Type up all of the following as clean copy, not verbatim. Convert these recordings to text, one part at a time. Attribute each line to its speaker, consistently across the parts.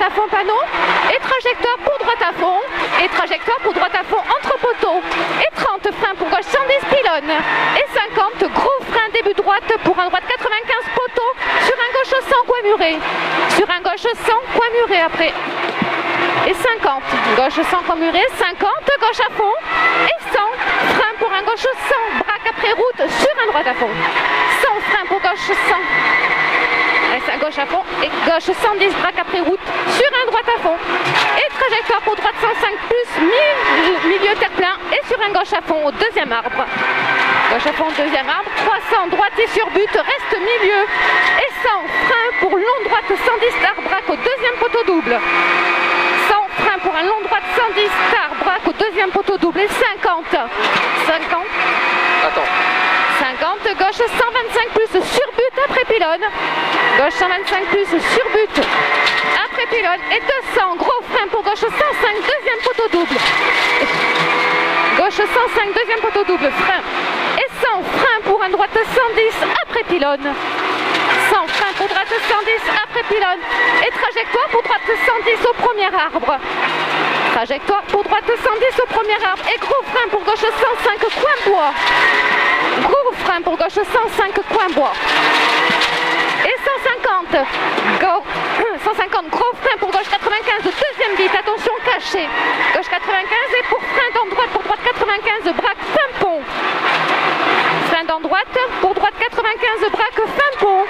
Speaker 1: droite à fond panneau, et trajectoire pour droite à fond, et trajectoire pour droite à fond entre poteaux, et 30 frein pour gauche 110 pylône, et 50 gros frein début droite pour un droite 95 poteau, sur un gauche 100 coin muré, sur un gauche 100 coin muré après, et 50 gauche 100 coin muré, 50 gauche à fond, et 100 frein pour un gauche 100 braque après route sur un droite à fond, 100 frein pour gauche 100. Reste à gauche à fond et gauche 110 braque après route sur un droite à fond et trajectoire pour droite 105 plus milieu terre-plein et sur un gauche à fond au deuxième arbre. Gauche à fond au deuxième arbre, 300 droite et sur but, reste milieu et 100 frein pour long droite 110 star braque au deuxième poteau double. 100 frein pour un long droite 110 star braque au deuxième poteau double et 50. 50 gauche 125 plus sur but après pylône. Gauche 125 plus sur but après pylône et 200 gros frein pour gauche 105 deuxième poteau double. Gauche 105 deuxième poteau double frein et 100 frein pour un droite 110 après pylône. 100 frein pour droite 110 après pylône et trajectoire pour droite 110 au premier arbre. Trajectoire pour droite 110 au premier arbre et gros frein pour gauche 105 coin bois. Gros frein pour gauche 105 coin bois. Et 150 gros frein pour gauche 95 deuxième bite, attention caché. Gauche 95 et pour frein dans droite pour droite 95 braque fin pont. Frein dans droite pour droite 95 braque fin pont.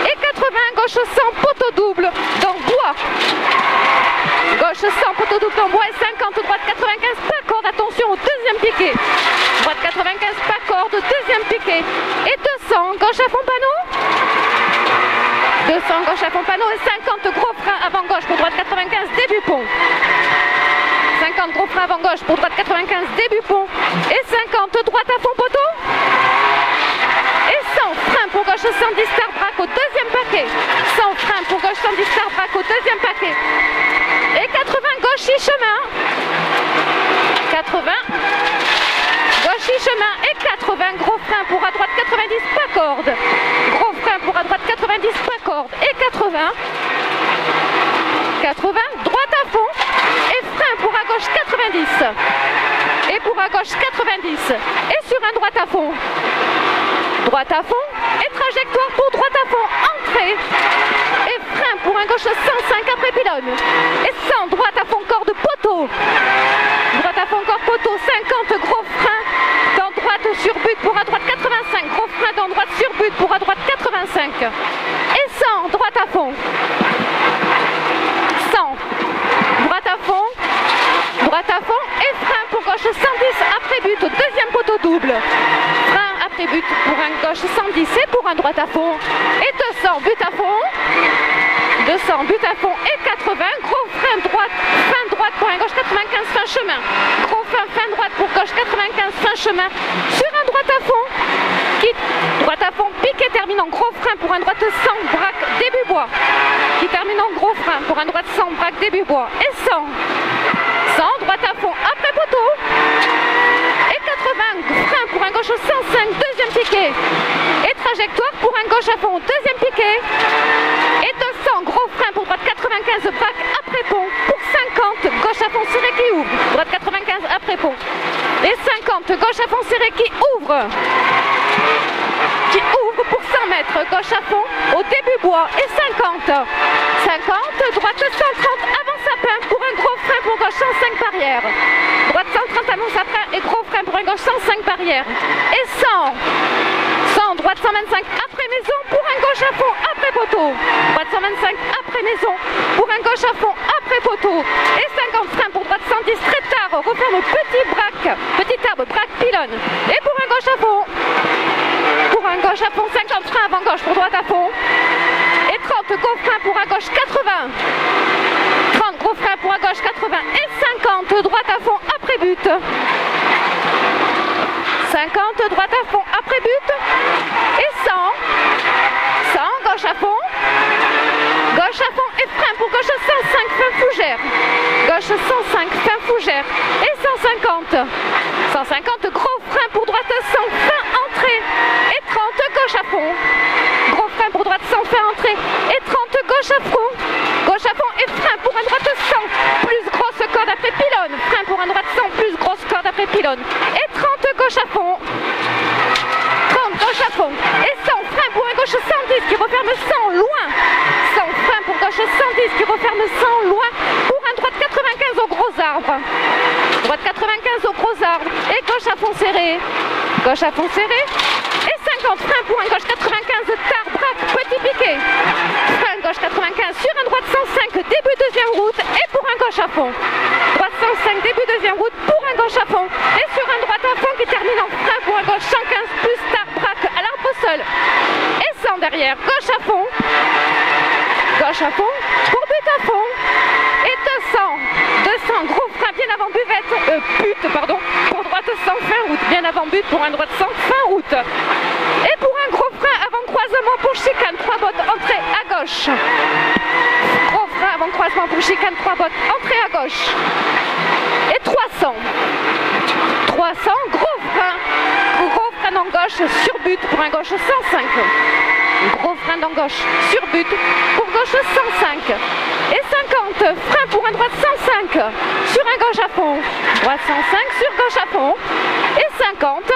Speaker 1: Et 80 gauche 100 poteau double dans bois. Gauche 100 poteau double dans bois et 50 droite 95 pas corde, attention au deuxième piqué. Droite 95 pas corde, deuxième piqué. Et 200 gauche à fond panneau. 200 gauche à fond panneau et 50 gros frein avant gauche pour droite 95 début pont. 50 gros frein avant gauche pour droite 95 début pont. Et 50 droite à fond poteau. Et 100 frein pour gauche 110 star braque au deuxième paquet. 100 frein pour gauche 110 star braque au deuxième paquet. Et 80 gauche 6 chemin. 80 gauche 6 chemin et 80 gros frein pour à droite 90 pas corde. Gros frein pour à droite 90 pas corde et 80 droite à fond et frein pour à gauche 90 et pour à gauche 90 et sur un droite à fond et trajectoire pour droite à fond entrée et frein pour un gauche 105 après pylône et 100 droite à fond corde poteau, droite à fond corde poteau, 50 gros frein dans droite sur but pour à droite 85, gros frein dans droite sur but pour à droite 85 et 100 droite à fond, 100 droite à fond et frein pour gauche 110 après but au deuxième poteau double. Frein après but pour un gauche 110 et pour un droite à fond et 200 but à fond. 200 but à fond et 80 gros frein droite, fin droite pour un gauche 95 fin chemin. Gros fin droite pour gauche 95 fin chemin sur un droite à fond. Droite à fond piqué termine en gros frein pour un droite 100 braque début bois. Qui termine en gros frein pour un droite 100 braque début bois et 100 droite à fond après poteau et 80 frein pour un gauche 105 deuxième piqué et trajectoire pour un gauche à fond deuxième piqué et 200 gros frein pour droite 95 braque après pont pour 50 gauche à fond serré qui ouvre, droite 95 après pont et 50 gauche à fond serré qui ouvre pour 100 mètres gauche à fond au début bois et 50 droite 130 avant sapin pour un gros frein pour gauche 105 barrière, droite 130 avant sapin et gros frein pour un gauche 105 barrière et 100 droite 125 après maison pour un gauche à fond après poteau, droite 125 après maison pour un gauche à fond après poteau et 50 frein pour droite 110 très tard referme petit arbre braque pylône et pour un gauche à fond 50 frein avant gauche pour droite à fond et 30 gros frein pour à gauche 80, 30 gros frein pour à gauche 80 et 50 droite à fond après but, 50 droite à fond après but et 100 gauche à fond et frein pour gauche 105 fin fougère, gauche 105 fin fougère et 150 gros frein pour droite 100 fin entrée et 30 gauche à fond, gros frein pour droite 100 fin entrée et 30 gauche à fond pylône. Et 30, gauche à fond. 30, gauche à fond. Et 100, frein pour un gauche 110 qui referme 100, loin. 100, frein pour gauche 110 qui referme 100, loin. Pour un droite 95 au gros arbre. Droite 95 au gros arbre. Et gauche à fond serré. Gauche à fond serré. Et 50, frein pour un gauche 95, tard, braque, petit piqué. Frein gauche 95 sur un droite 105, début deuxième route. Et pour un gauche à fond. Droite 105, début deuxième route, pour un gauche à fond. Et sur un droite à fond qui termine en frein pour un gauche 115 plus tard, braque à l'arbre au sol. Et 100 derrière, gauche à fond. Gauche à fond, pour but à fond. Et 200, gros frein bien avant but, pardon, pour droite 100, fin route, bien avant but pour un droite 100, fin route. Et pour un gros frein avant croisement pour chicane, 3 bottes, entrée à gauche. Gros frein avant croisement pour chicane, 3 bottes, entrée à gauche. Et 300, gros frein en gauche sur but pour un gauche 105. Gros frein en gauche sur but pour gauche 105. Et 50, frein pour un droite 105 sur un gauche à fond. Droite 105 sur gauche à fond. Et 50,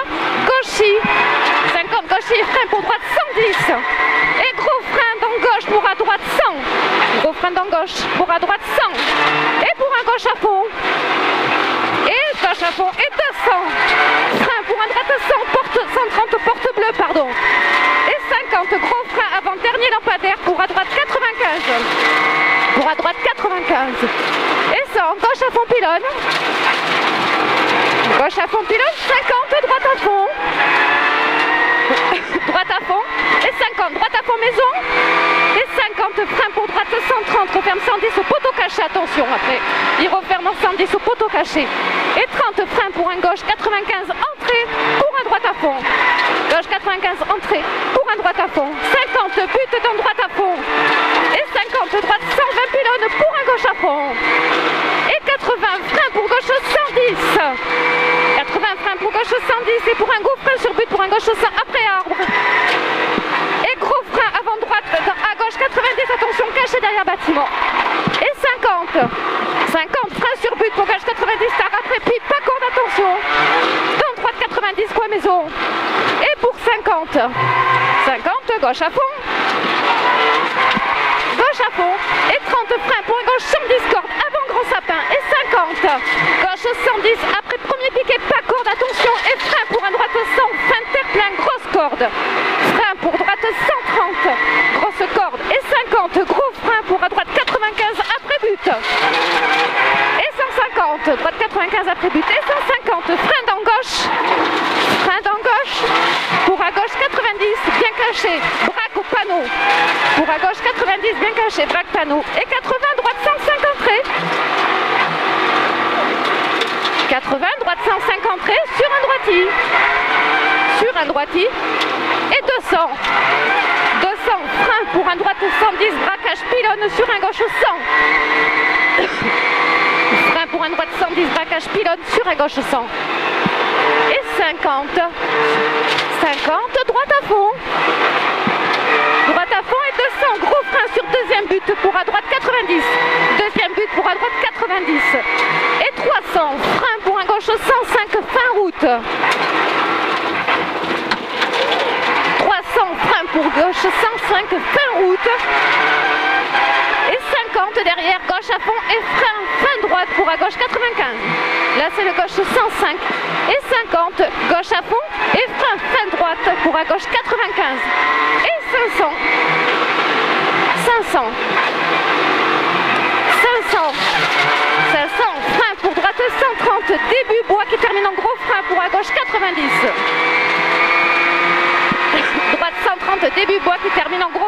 Speaker 1: gauchis. 50, gauchis, frein pour droite 110. Et gros frein dans gauche pour à droite 100. Gros frein dans gauche pour à droite 100. Et pour un gauche à fond. Et gauche à fond. Et 200. Frein pour un droite 130, porte bleue, pardon. Et 50, gros frein avant dernier lampadaire pour à droite 95. Pour à droite 95. Et 100, gauche à fond pylône. Gauche à fond pylône, 50, droite à fond. Droite à fond. Et 50, droite à fond maison. Et 50, frein pour droite 130, referme 110 au poteau caché, attention après. Il referme 110 au poteau caché. Et 30, frein pour un gauche 95, entrée pour un droite à fond. Gauche 95, entrée pour un droite à fond. 50, but dans droite à fond. Et 50, droite 120 pylône pour un gauche à fond. Et 80, frein pour gauche 110. 80, frein pour gauche 110 et pour un gros frein sur but pour un gauche 100 après arbre. Et gros frein avant droite à gauche 90, attention caché derrière bâtiment. Et 50, frein sur but pour gauche 90, tard après pipe, pas corde, attention. Dans droite 90, coin maison. Et pour 50, gauche à fond. Gauche à fond. Et 30, frein pour un gauche 110 cordes avant grand sapin. Et 50, gauche 110 après premier piqué, pas corde, attention. Et frein pour un droite 100, fin de terre-plein, grosse corde. Frein pour droite 130, grosse corde. Et 50, gros frein pour à droite 95 après but. Et 150, droite 95 après but. Et 150, frein dans gauche. Frein dans gauche. Pour à gauche 90, bien caché. Braque au panneau. Pour à gauche 90, bien caché. Braque panneau. Et 80, droite 105 entrée. 80, droite 105 entrée sur un droiti. Sur un droiti. Et 200. 200, frein pour un droite 110, braquage pylône sur un gauche 100. Frein pour un droite 110, braquage pylône sur un gauche 100. Et 50, droite à fond. Droite à fond et 200, gros frein sur deuxième but pour à droite 90. Deuxième but pour à droite 90. Et 300, frein pour un gauche 105, fin route. 300, frein pour gauche 105, fin route. Et 50 derrière, gauche à fond et frein, fin droite pour à gauche 95. Là c'est le gauche 105 et 50, gauche à fond et frein, fin droite pour à gauche 95. Et 500, frein pour droite 130, début bois qui termine en gros frein pour à gauche 90. Droite 130, début bois qui termine en gros